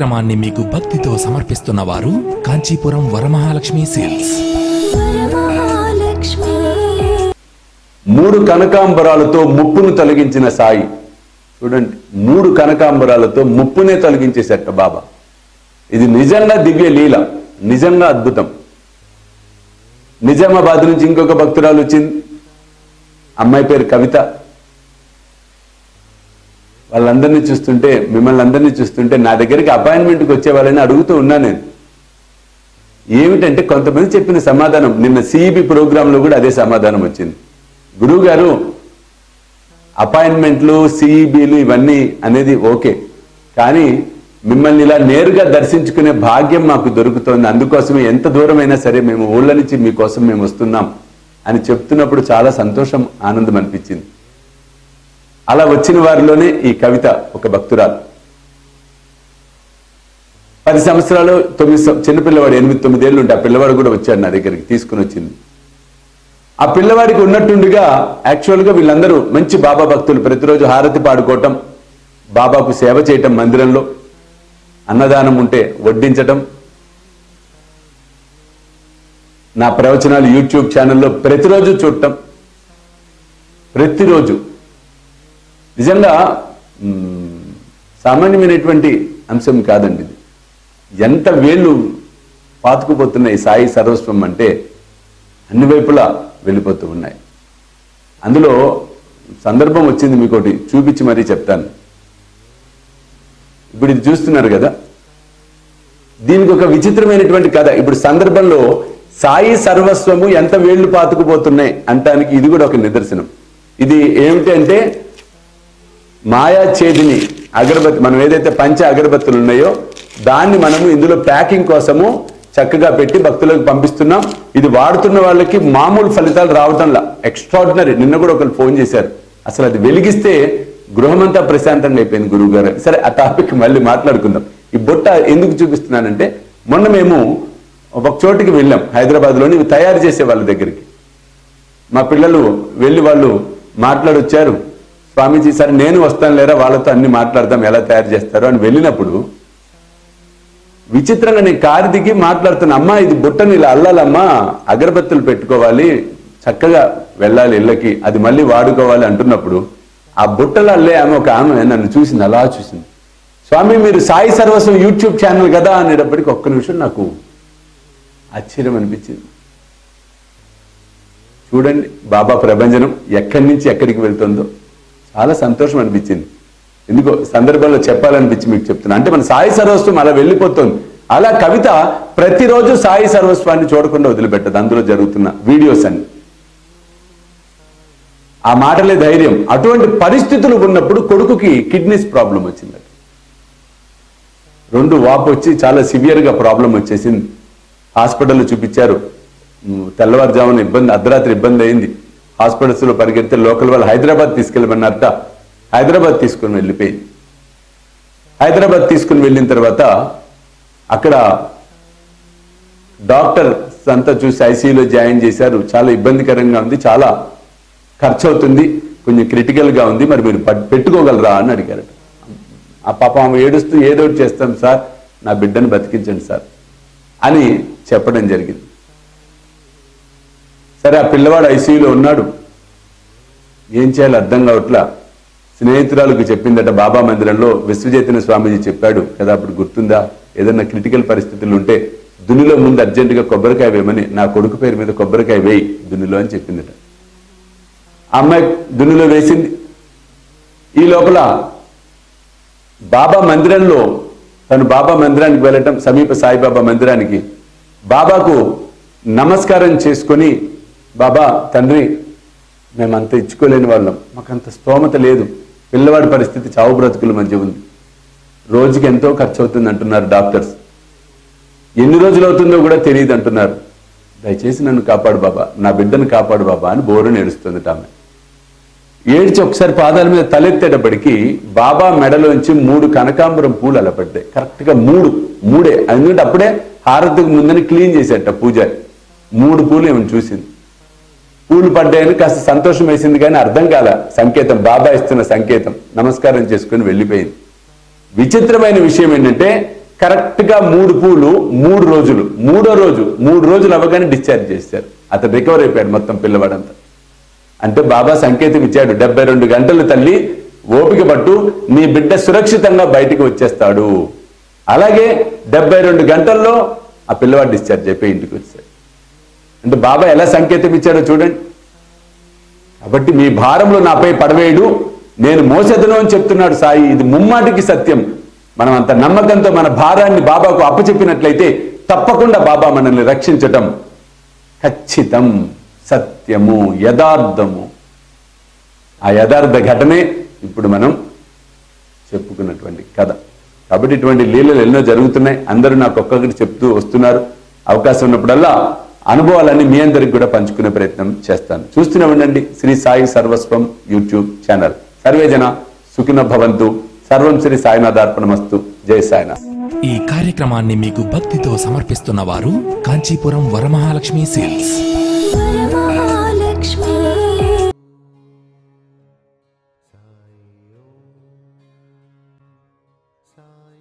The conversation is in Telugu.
కార్యక్రమాన్ని మీకు భక్తితో సమర్పిస్తున్న వారు కాంచీపురం వరమహాలక్ష్మి సేల్స్. మూడు కనకాంబరాలతో ముప్పును తొలగించిన సాయి. చూడండి, మూడు కనకాంబరాలతో ముప్పునే తొలగించేసేట బాబా. ఇది నిజంగా దివ్య లీల, నిజంగా అద్భుతం. నిజామాబాద్ నుంచి ఇంకొక భక్తురాలు వచ్చింది, అమ్మాయి పేరు కవిత. వాళ్ళందరినీ చూస్తుంటే, మిమ్మల్ని అందరినీ చూస్తుంటే నా దగ్గరికి అపాయింట్మెంట్కి వచ్చేవాళ్ళని అడుగుతూ ఉన్నా నేను. ఏమిటంటే కొంతమంది చెప్పిన సమాధానం, నిన్న సిఈబి ప్రోగ్రాంలో కూడా అదే సమాధానం వచ్చింది. గురువు గారు, అపాయింట్మెంట్లు సిఈబీలు ఇవన్నీ అనేది ఓకే, కానీ మిమ్మల్ని ఇలా నేరుగా దర్శించుకునే భాగ్యం మాకు దొరుకుతోంది. అందుకోసమే ఎంత దూరమైనా సరే మేము ఊళ్ళ నుంచి మీకోసం మేము వస్తున్నాం అని చెప్తున్నప్పుడు చాలా సంతోషం, ఆనందం అనిపించింది. అలా వచ్చిన వారిలోనే ఈ కవిత ఒక భక్తురాలు. 10 సంవత్సరాలు 9 చిన్నపిల్లవాడు, 8-9 ఏళ్ళు ఉంటే ఆ పిల్లవాడు కూడా వచ్చాడు నా దగ్గరికి, తీసుకుని వచ్చింది. ఆ పిల్లవాడికి ఉన్నట్టుండిగా యాక్చువల్గా వీళ్ళందరూ మంచి బాబా భక్తులు. ప్రతిరోజు హారతి పాడుకోవటం, బాబాకు సేవ చేయటం, మందిరంలో అన్నదానం ఉంటే వడ్డించటం, నా ప్రవచనాలు యూట్యూబ్ ఛానల్లో ప్రతిరోజు చూడటం, ప్రతిరోజు. నిజంగా సామాన్యమైనటువంటి అంశం కాదండి ఇది. ఎంత వేళ్ళు పాతుకుపోతున్నాయి సాయి సర్వస్వం అంటే అన్ని వైపులా వెళ్ళిపోతూ ఉన్నాయి. అందులో సందర్భం వచ్చింది, మీకోటి చూపించి మరీ చెప్తాను. ఇప్పుడు ఇది చూస్తున్నారు కదా, దీనికి ఒక విచిత్రమైనటువంటి కథ. ఇప్పుడు సందర్భంలో సాయి సర్వస్వము ఎంత వేళ్లు పాతుకుపోతున్నాయి అంటానికి ఇది కూడా ఒక నిదర్శనం. ఇది ఏమిటంటే మాయా చేదిని అగరబత్తి, మనం ఏదైతే పంచ అగరబత్తులు ఉన్నాయో దాన్ని మనము ఇందులో ప్యాకింగ్ కోసము చక్కగా పెట్టి భక్తులకు పంపిస్తున్నాం. ఇది వాడుతున్న వాళ్ళకి మామూలు ఫలితాలు రావటంలా, ఎక్స్ట్రాడినరీ. నిన్న కూడా ఒకరు ఫోన్ చేశారు, అసలు అది వెలిగిస్తే గృహమంతా ప్రశాంతంగా అయిపోయింది గురువు గారు. సరే, ఆ టాపిక్ మళ్ళీ మాట్లాడుకుందాం. ఈ బొట్ట ఎందుకు చూపిస్తున్నానంటే, మొన్న మేము ఒక చోటికి వెళ్ళాం హైదరాబాద్లోని, ఇవి తయారు చేసే వాళ్ళ దగ్గరికి. మా పిల్లలు వెళ్ళి వాళ్ళు మాట్లాడొచ్చారు, స్వామీజీ సరే నేను వస్తాను లేరా, వాళ్ళతో అన్ని మాట్లాడదాం ఎలా తయారు చేస్తారో అని వెళ్ళినప్పుడు విచిత్రంగా నేను కారు దిగి మాట్లాడుతున్నా, అమ్మా ఇది బుట్టని ఇలా అల్లాలమ్మా, అగరబత్తులు పెట్టుకోవాలి, చక్కగా వెళ్ళాలి ఇళ్ళకి, అది మళ్ళీ వాడుకోవాలి అంటున్నప్పుడు ఆ బుట్టలు అల్లే ఒక ఆమె నన్ను చూసింది, అలా చూసింది. స్వామి మీరు సాయి సర్వస్వం యూట్యూబ్ ఛానల్ కదా అనేటప్పటికి ఒక్క నిమిషం నాకు ఆశ్చర్యం అనిపించింది. చూడండి బాబా ప్రభంజనం ఎక్కడి నుంచి ఎక్కడికి వెళ్తుందో, చాలా సంతోషం అనిపించింది. ఎందుకో సందర్భంలో చెప్పాలనిపించి మీకు చెప్తున్నా. అంటే మన సాయి సర్వస్వం అలా వెళ్ళిపోతుంది. అలా కవిత ప్రతిరోజు సాయి సర్వస్వాన్ని చూడకుండా వదిలిపెట్టదు. అందులో జరుగుతున్న వీడియోస్ అన్ని, ఆ మాటలే ధైర్యం. అటువంటి పరిస్థితులు ఉన్నప్పుడు కొడుకుకి కిడ్నీస్ ప్రాబ్లం వచ్చింది, 2 వాపు వచ్చి చాలా సివియర్గా ప్రాబ్లం వచ్చేసింది. హాస్పిటల్లో చూపించారు, తెల్లవారుజామున ఇబ్బంది, అర్ధరాత్రి ఇబ్బంది అయింది. హాస్పిటల్స్లో పరిగెడితే లోకల్ వాళ్ళు హైదరాబాద్ తీసుకెళ్ళమన్నారట. హైదరాబాద్ తీసుకుని వెళ్ళిపోయింది. హైదరాబాద్ తీసుకుని వెళ్ళిన తర్వాత అక్కడ డాక్టర్స్ అంతా చూసి ఐసీయూలో జాయిన్ చేశారు. చాలా ఇబ్బందికరంగా ఉంది, చాలా ఖర్చు అవుతుంది, కొంచెం క్రిటికల్గా ఉంది, మరి మీరు పెట్టుకోగలరా అని అడిగారట. ఆ పాప ఆమె ఏడుస్తూ ఏదో చేస్తాం సార్, నా బిడ్డను బతికించండి సార్ అని చెప్పడం జరిగింది. సరే, ఆ పిల్లవాడు ఐసీయూలో ఉన్నాడు, ఏం చేయాలో అర్థం కావట్లా. స్నేహితురాలకు చెప్పిందట, బాబా మందిరంలో విశ్వచైతన్య స్వామీజీ చెప్పాడు కదా, అప్పుడు గుర్తుందా, ఏదన్నా క్రిటికల్ పరిస్థితులు ఉంటే దునిలో ముందు అర్జెంటుగా కొబ్బరికాయ వేయమని, నా కొడుకు పేరు మీద కొబ్బరికాయ వేయి దునిలో అని చెప్పిందట. ఆ అమ్మాయి దునిలో వేసింది. ఈ లోపల బాబా మందిరంలో, తను బాబా మందిరానికి వెళ్ళటం, సమీప సాయిబాబా మందిరానికి, బాబాకు నమస్కారం చేసుకొని, బాబా తండ్రి మేమంత ఇచ్చుకోలేని వాళ్ళం, మాకంత స్తోమత లేదు, పిల్లవాడి పరిస్థితి చావు బ్రతుకుల మధ్య ఉంది, రోజుకి ఎంతో ఖర్చు అవుతుంది అంటున్నారు డాక్టర్స్, ఎన్ని రోజులు అవుతుందో కూడా తెలియదు అంటున్నారు, దయచేసి నన్ను కాపాడు బాబా, నా బిడ్డను కాపాడు బాబా అని బోరుని ఏడుస్తుంది ఆమె. ఏడ్చి ఒకసారి పాదాల మీద తలెత్తేటప్పటికీ బాబా మెడలోంచి 3 కనకాంబరం పూలు అలా పడ్డాయి. కరెక్ట్గా మూడే, ఎందుకంటే అప్పుడే హారతికి ముందని క్లీన్ చేసేట పూజారి. 3 పూలు ఏమని చూసింది. పూలు పడ్డాయని కాస్త సంతోషం వేసింది, కానీ అర్థం కాల సంకేతం, బాబా ఇస్తున్న సంకేతం. నమస్కారం చేసుకుని వెళ్ళిపోయింది. విచిత్రమైన విషయం ఏంటంటే కరెక్ట్ గా 3 పూలు 3 రోజులు, 3 రోజులు అవ్వగానే డిశ్చార్జ్ చేశారు. అతను రికవర్ అయిపోయాడు మొత్తం పిల్లవాడంతా. అంటే బాబా సంకేతం ఇచ్చాడు, 72 గంటలు తల్లి ఓపిక పట్టు, నీ బిడ్డ సురక్షితంగా బయటికి వచ్చేస్తాడు. అలాగే 72 గంటల్లో ఆ పిల్లవాడు డిశ్చార్జ్ అయిపోయి ఇంటికి వచ్చాడు. అంటే బాబా ఎలా సంకేతం ఇచ్చాడో చూడండి. కాబట్టి మీ భారంలో నాపై పడవేయడు, నేను మోసెదను అని చెప్తున్నాడు సాయి. ఇది ముమ్మాటికి సత్యం. మనం అంత నమ్మకంతో మన భారాన్ని బాబాకు అప్పచెప్పినట్లయితే తప్పకుండా బాబా మనల్ని రక్షించటం ఖచ్చితం, సత్యము, యథార్థము. ఆ యథార్థ ఘటనే ఇప్పుడు మనం చెప్పుకున్నటువంటి కథ. కాబట్టి ఇటువంటి లీలలు ఎన్నో జరుగుతున్నాయి. అందరూ నాకు ఒక్కొక్కటి చెప్తూ వస్తున్నారు. అవకాశం ఉన్నప్పుడల్లా అనుభవాలన్నీ మీ అందరికి కూడా పంచుకునే ప్రయత్నం చేస్తాను. చూస్తూనే ఉండండి శ్రీ సాయి సర్వస్వం యూట్యూబ్ ఛానల్. సర్వేజన సుఖినో భవంతు. సర్వం శ్రీ సాయినాథార్పణమస్తు. జై సాయినాథ్. ఈ కార్యక్రమాన్ని మీకు భక్తితో సమర్పిస్తున్న వారు కాంచీపురం వరమహాలక్ష్మి సిల్క్స్. సాయి